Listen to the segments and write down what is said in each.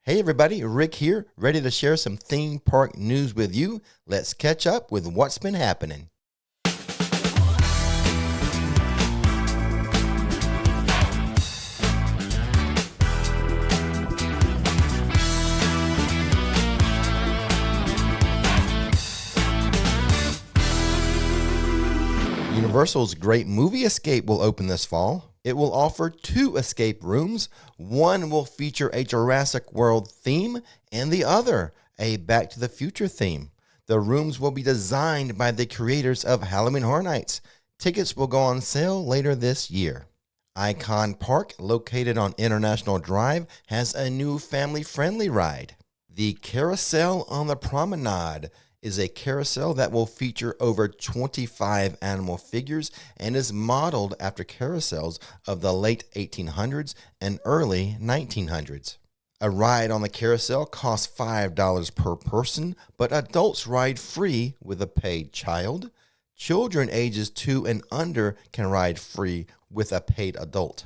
Hey everybody, Rick here, ready to share some theme park news with you. Let's catch up with what's been happening. Universal's Great Movie Escape will open this fall. It will offer 2 escape rooms. One will feature a Jurassic World theme, and the other a Back to the Future theme. The rooms will be designed by the creators of Halloween Horror Nights. Tickets will go on sale later this year. Icon Park, located on International Drive, has a new family-friendly ride. The Carousel on the Promenade is a carousel that will feature over 25 animal figures and is modeled after carousels of the late 1800s and early 1900s. A ride on the carousel costs $5 per person, but adults ride free with a paid child. Children ages 2 and under can ride free with a paid adult.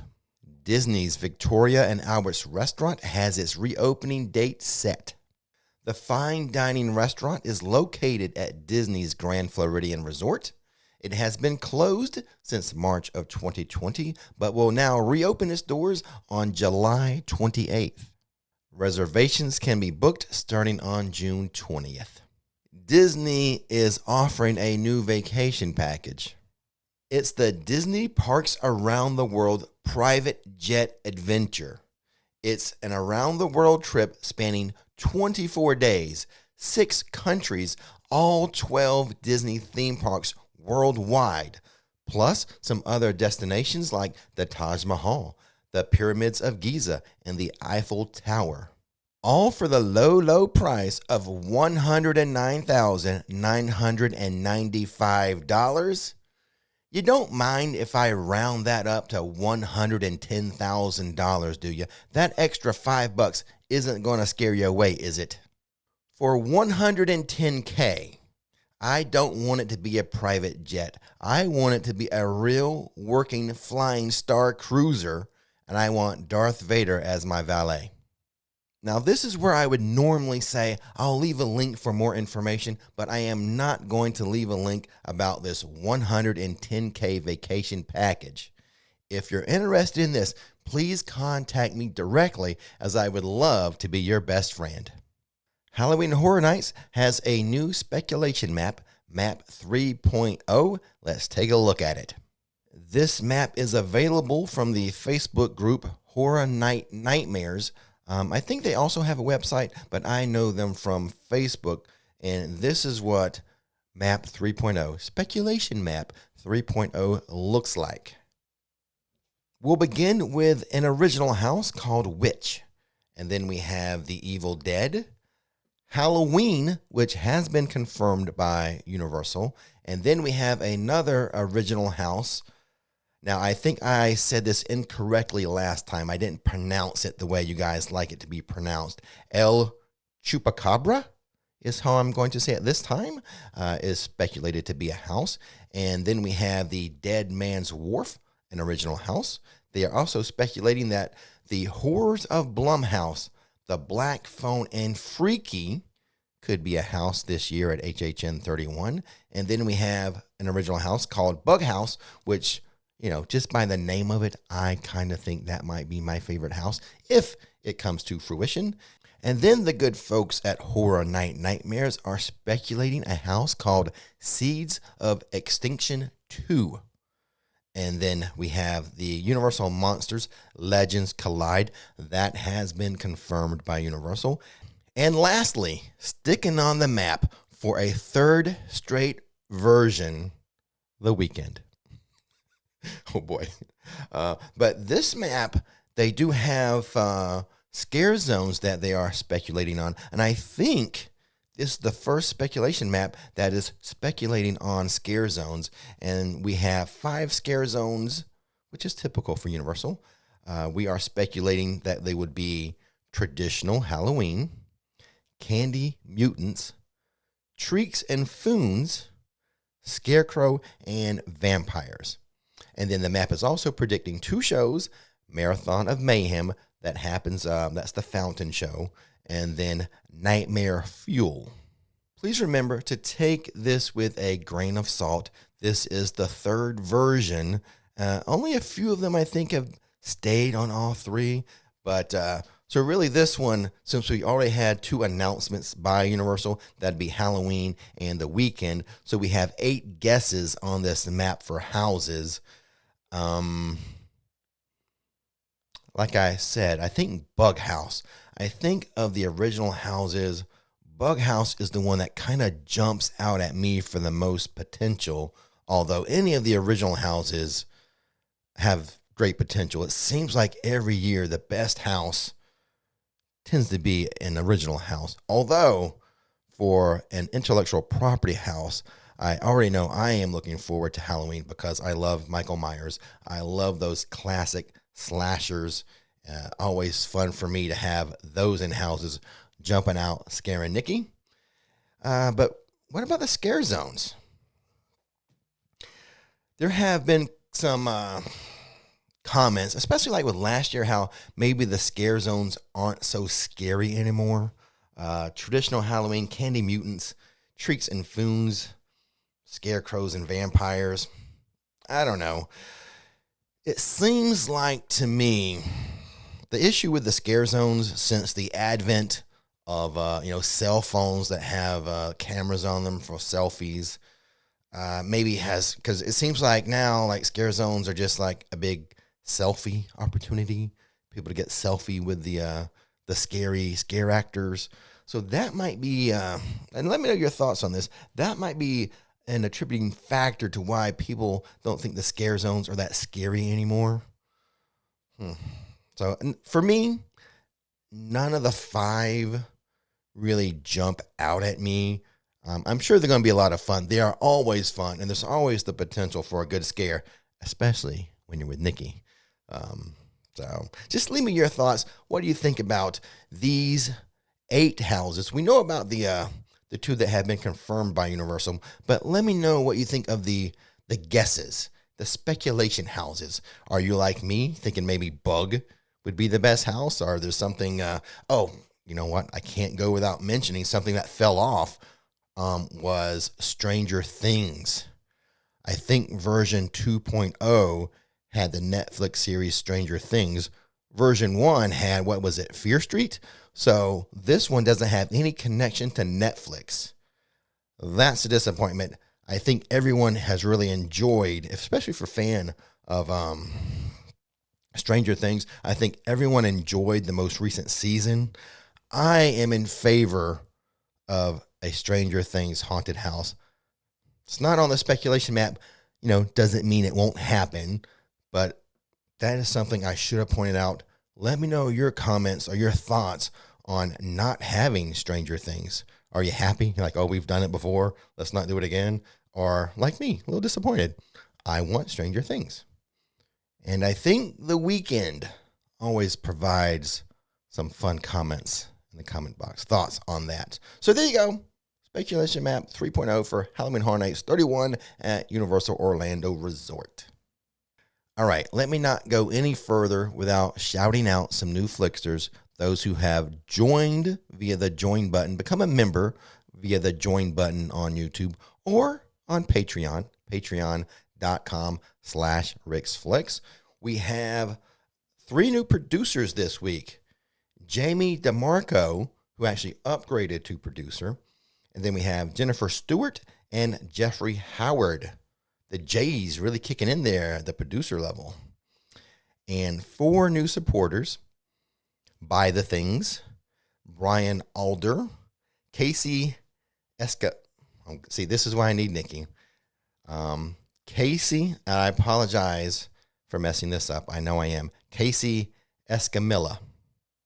Disney's Victoria and Albert's restaurant has its reopening date set. The fine dining restaurant is located at Disney's Grand Floridian Resort. It has been closed since March of 2020, but will now reopen its doors on July 28th. Reservations can be booked starting on June 20th. Disney is offering a new vacation package. It's the Disney Parks Around the World Private Jet Adventure. It's an around-the-world trip spanning 24 days, 6 countries, all 12 Disney theme parks worldwide, plus some other destinations like the Taj Mahal, the Pyramids of Giza, and the Eiffel Tower. All for the low, low price of $109,995. You don't mind if I round that up to $110,000, do you? That extra $5 isn't going to scare you away, is it? For $110K, I don't want it to be a private jet. I want it to be a real working flying star cruiser, and I want Darth Vader as my valet. Now, this is where I would normally say I'll leave a link for more information, but I am not going to leave a link about this $110K vacation package. If you're interested in this, please contact me directly, as I would love to be your best friend. Halloween Horror Nights has a new speculation map, Map 3.0. Let's take a look at it. This map is available from the Facebook group Horror Night Nightmares. I think they also have a website, but I know them from Facebook, and this is what Map 3.0, Speculation Map 3.0 looks like. We'll begin with an original house called Witch, and then we have The Evil Dead, Halloween, which has been confirmed by Universal, and then we have another original house. Now, I think I said this incorrectly last time. I didn't pronounce it the way you guys like it to be pronounced. El Chupacabra is how I'm going to say it this time, is speculated to be a house. And then we have the Dead Man's Wharf, an original house. They are also speculating that the Horrors of Blumhouse, the Black Phone, and Freaky could be a house this year at HHN 31. And then we have an original house called Bug House, which, just by the name of it, I kind of think that might be my favorite house if it comes to fruition. And then the good folks at Horror Night Nightmares are speculating a house called Seeds of Extinction 2. And then we have the Universal Monsters Legends Collide. That has been confirmed by Universal. And lastly, sticking on the map for a third straight version, The Weeknd. Oh boy. But this map, they do have scare zones that they are speculating on. And I think this is the first speculation map that is speculating on scare zones. And we have 5 scare zones, which is typical for Universal. We are speculating that they would be traditional Halloween, Candy Mutants, Treeks and Foons, Scarecrow, and Vampires. And then the map is also predicting 2 shows, Marathon of Mayhem, that happens. That's the fountain show. And then Nightmare Fuel. Please remember to take this with a grain of salt. This is the third version. Only a few of them, I think, have stayed on all three. But so really this one, since we already had 2 announcements by Universal, that'd be Halloween and the weekend. So we have 8 guesses on this map for houses. Like I said, I think Bug House. I think of the original houses, Bug House is the one that kind of jumps out at me for the most potential. Although any of the original houses have great potential, it seems like every year the best house tends to be an original house. Although for an intellectual property house, I already know I am looking forward to Halloween because I love Michael Myers. I love those classic slashers. Always fun for me to have those in houses jumping out, scaring Nikki. But what about the scare zones? There have been some comments, especially like with last year, how maybe the scare zones aren't so scary anymore. Traditional Halloween, candy mutants, treats and foons, scarecrows and vampires. I don't know. It seems like to me the issue with the scare zones since the advent of cell phones that have cameras on them for selfies maybe has, because it seems like now like scare zones are just like a big selfie opportunity, people to get selfie with the scary scare actors. So that might be and let me know your thoughts on this. That might be an attributing factor to why people don't think the scare zones are that scary anymore. So for me, none of the 5 really jump out at me. I'm sure they're going to be a lot of fun. They are always fun, and there's always the potential for a good scare, especially when you're with Nikki. So just leave me your thoughts. What do you think about these 8 houses? We know about the 2 that have been confirmed by Universal, but let me know what you think of the guesses, the speculation houses. Are you like me, thinking maybe Bug would be the best house? Or there's something, you know what? I can't go without mentioning something that fell off was Stranger Things. I think version 2.0 had the Netflix series Stranger Things. Version 1 had, what was it, Fear Street? So this one doesn't have any connection to Netflix. That's a disappointment. I think everyone has really enjoyed, especially for fan of Stranger Things. I think everyone enjoyed the most recent season. I am in favor of a Stranger Things haunted house. It's not on the speculation map, doesn't mean it won't happen, but that is something I should have pointed out. Let me know your comments or your thoughts on not having Stranger Things. Are you happy? You're like, oh, we've done it before, let's not do it again. Or like me, a little disappointed. I want Stranger Things. And I think the weekend always provides some fun comments in the comment box. Thoughts on that. So there you go. Speculation Map 3.0 for Halloween Horror Nights 31 at Universal Orlando Resort. All right, let me not go any further without shouting out some new Flixters, those who have joined via the join button, become a member via the join button on YouTube or on Patreon, patreon.com/RixFlix. We have 3 new producers this week. Jamie DeMarco, who actually upgraded to producer. And then we have Jennifer Stewart and Jeffrey Howard. The J's really kicking in there at the producer level. And 4 new supporters. Buy the Things, Brian Alder, Casey Esca. See, this is why I need Nikki. Casey, I apologize for messing this up. I know I am. Casey Escamilla.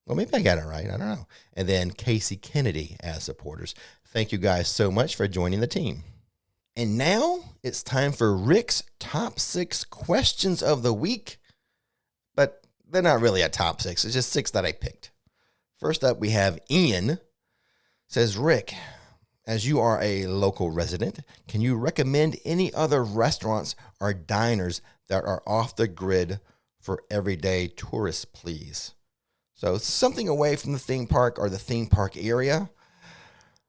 Well, maybe I got it right. I don't know. And then Casey Kennedy as supporters. Thank you guys so much for joining the team. And now it's time for Rick's top 6 questions of the week. But they're not really a top 6. It's just 6 that I picked. First up, we have Ian. Says, Rick, as you are a local resident, can you recommend any other restaurants or diners that are off the grid for everyday tourists, please? So something away from the theme park or the theme park area.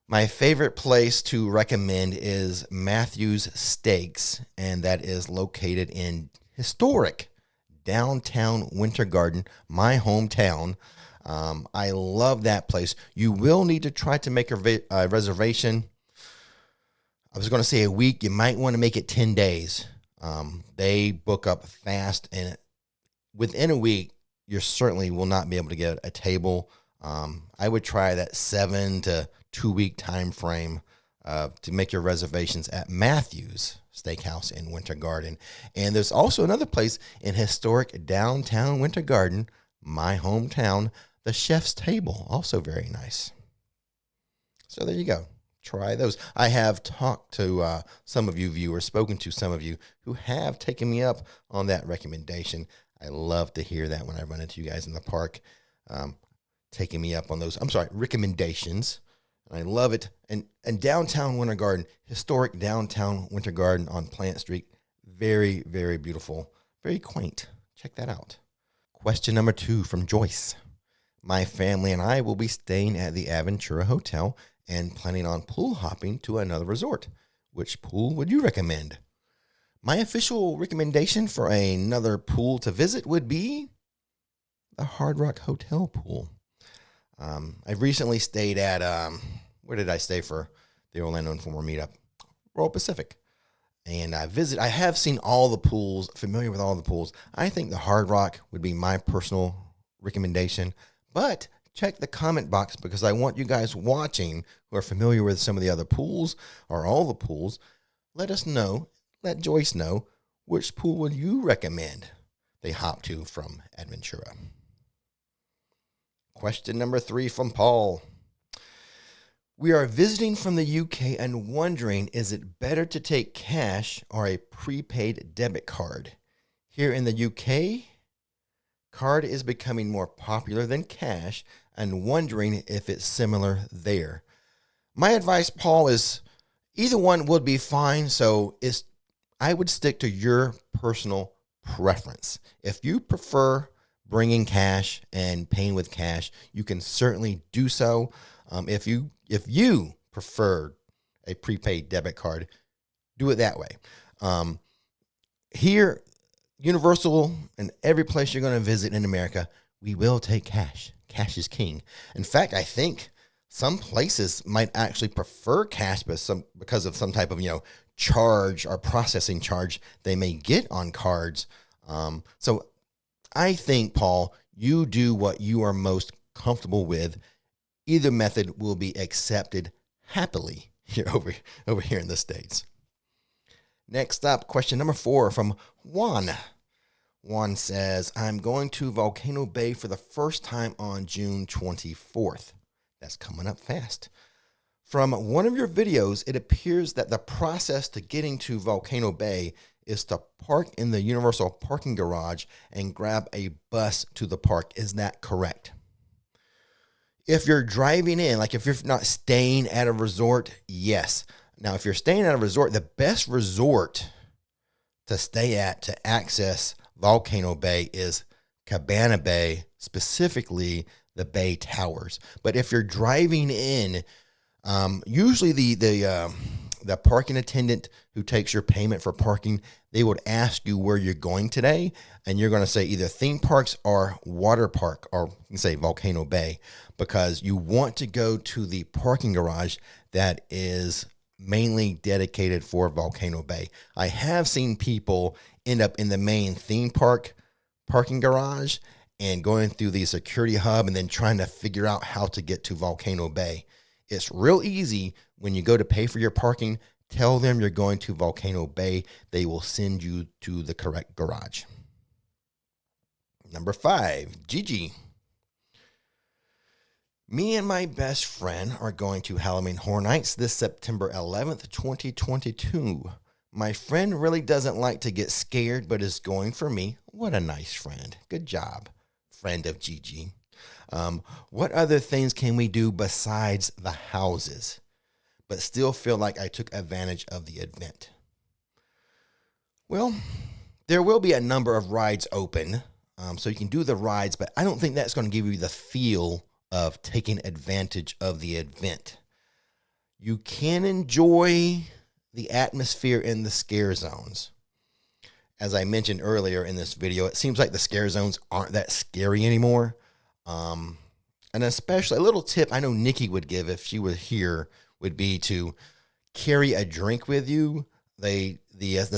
My favorite place to recommend is Matthews Steaks, and that is located in historic downtown Winter Garden, my hometown. I love that place. You will need to try to make a reservation. I was going to say a week. You might want to make it 10 days. They book up fast, and within a week, you certainly will not be able to get a table. I would try that 7 to 2 week time frame to make your reservations at Matthews Steakhouse in Winter Garden. And there's also another place in historic downtown Winter Garden, my hometown, the Chef's Table, also very nice. So there you go. Try those. I have talked to some of you viewers, spoken to some of you who have taken me up on that recommendation. I love to hear that when I run into you guys in the park, taking me up on those, recommendations. I love it. And downtown Winter Garden, historic downtown Winter Garden on Plant Street, very, very beautiful, very quaint. Check that out. Question number 2 from Joyce. My family and I will be staying at the Aventura Hotel and planning on pool hopping to another resort. Which pool would you recommend? My official recommendation for another pool to visit would be the Hard Rock Hotel pool. I've recently stayed at, where did I stay for the Orlando Informer meetup? Royal Pacific. And I have seen all the pools, familiar with all the pools. I think the Hard Rock would be my personal recommendation. But check the comment box because I want you guys watching who are familiar with some of the other pools or all the pools. Let us know, let Joyce know, which pool would you recommend they hop to from Aventura? Question number 3 from Paul. We are visiting from the UK and wondering, is it better to take cash or a prepaid debit card? Here in the UK, card is becoming more popular than cash and wondering if it's similar there. My advice, Paul, is either one would be fine. So I would stick to your personal preference. If you prefer bringing cash and paying with cash, you can certainly do so. If you prefer a prepaid debit card, do it that way. Here, Universal and every place you're going to visit in America, we will take cash. Cash is king. In fact, I think some places might actually prefer cash, because of some type of charge or processing charge they may get on cards. So I think, Paul, you do what you are most comfortable with. Either method will be accepted happily here over here in the States. Next up, question number 4 from Juan. Juan says, I'm going to Volcano Bay for the first time on June 24th. That's coming up fast. From one of your videos, it appears that the process to getting to Volcano Bay is to park in the Universal parking garage and grab a bus to the park. Is that correct? If you're driving in, like if you're not staying at a resort, yes. Now, if you're staying at a resort, the best resort to stay at to access Volcano Bay is Cabana Bay, specifically the Bay Towers. But if you're driving in, usually the parking attendant who takes your payment for parking, they would ask you where you're going today, and you're going to say either theme parks or water park, or you can say Volcano Bay, because you want to go to the parking garage that is mainly dedicated for Volcano Bay. I have seen people end up in the main theme park parking garage and going through the security hub and then trying to figure out how to get to Volcano Bay. It's real easy. When you go to pay for your parking, tell them you're going to Volcano Bay. They will send you to the correct garage. Number 5, Gigi. Me and my best friend are going to Halloween Horror Nights this September 11th, 2022. My friend really doesn't like to get scared, but is going for me. What a nice friend. Good job, friend of Gigi. What other things can we do besides the houses, but still feel like I took advantage of the event? Well, there will be a number of rides open. So you can do the rides, but I don't think that's going to give you the feel of taking advantage of the event. You can enjoy the atmosphere in the scare zones. As I mentioned earlier in this video, it seems like the scare zones aren't that scary anymore. And especially a little tip I know Nikki would give if she was here would be to carry a drink with you. The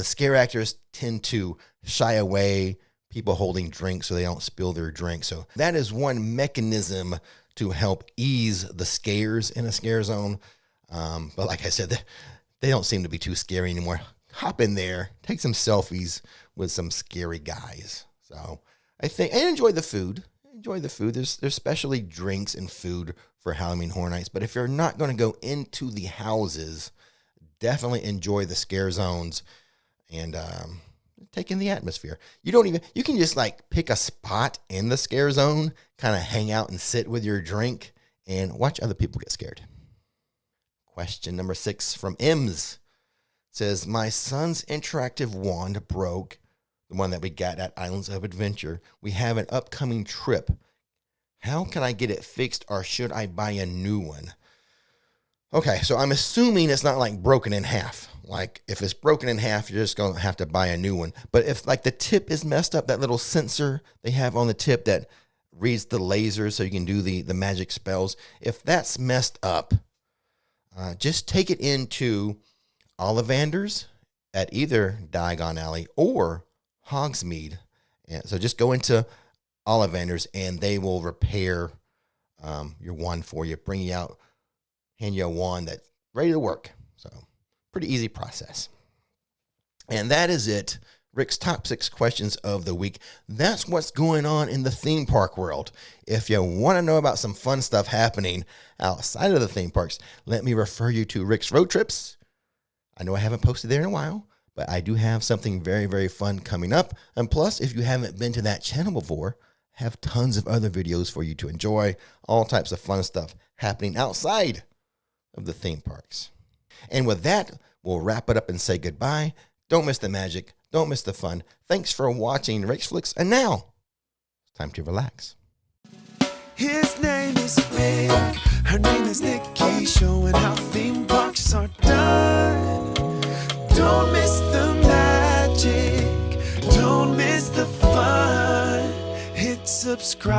scare actors tend to shy away people holding drinks so they don't spill their drink. So that is one mechanism to help ease the scares in a scare zone. But like I said, they don't seem to be too scary anymore. Hop in there, take some selfies with some scary guys. So I think, and enjoy the food. Enjoy the food. There's specially drinks and food for Halloween Horror Nights. But if you're not going to go into the houses, definitely enjoy the scare zones and take in the atmosphere. You can just like pick a spot in the scare zone, kind of hang out and sit with your drink and watch other people get scared. Question number 6 from Ems says, my son's interactive wand broke, the one that we got at Islands of Adventure. We have an upcoming trip. How can I get it fixed, or should I buy a new one? Okay, so I'm assuming it's not like broken in half. Like if it's broken in half, you're just going to have to buy a new one. But if like the tip is messed up, that little sensor they have on the tip that reads the lasers so you can do the magic spells, if that's messed up, just take it into Ollivander's at either Diagon Alley or Hogsmeade. And so just go into Ollivander's and they will repair your wand for you, bring you out, hand you a wand that's ready to work. So pretty easy process. And that is it. Rick's top 6 questions of the week. That's what's going on in the theme park world. If you want to know about some fun stuff happening outside of the theme parks, let me refer you to Rick's Road Trips. I know I haven't posted there in a while, but I do have something very, very fun coming up. And plus, if you haven't been to that channel before, I have tons of other videos for you to enjoy. All types of fun stuff happening outside of the theme parks. And with that, we'll wrap it up and say goodbye. Don't miss the magic. Don't miss the fun. Thanks for watching Rix Flix. And now, it's time to relax. His name is Rick. Her name is Nikki. Showing how theme parks are done. Don't miss the magic. Don't miss the fun. Hit subscribe.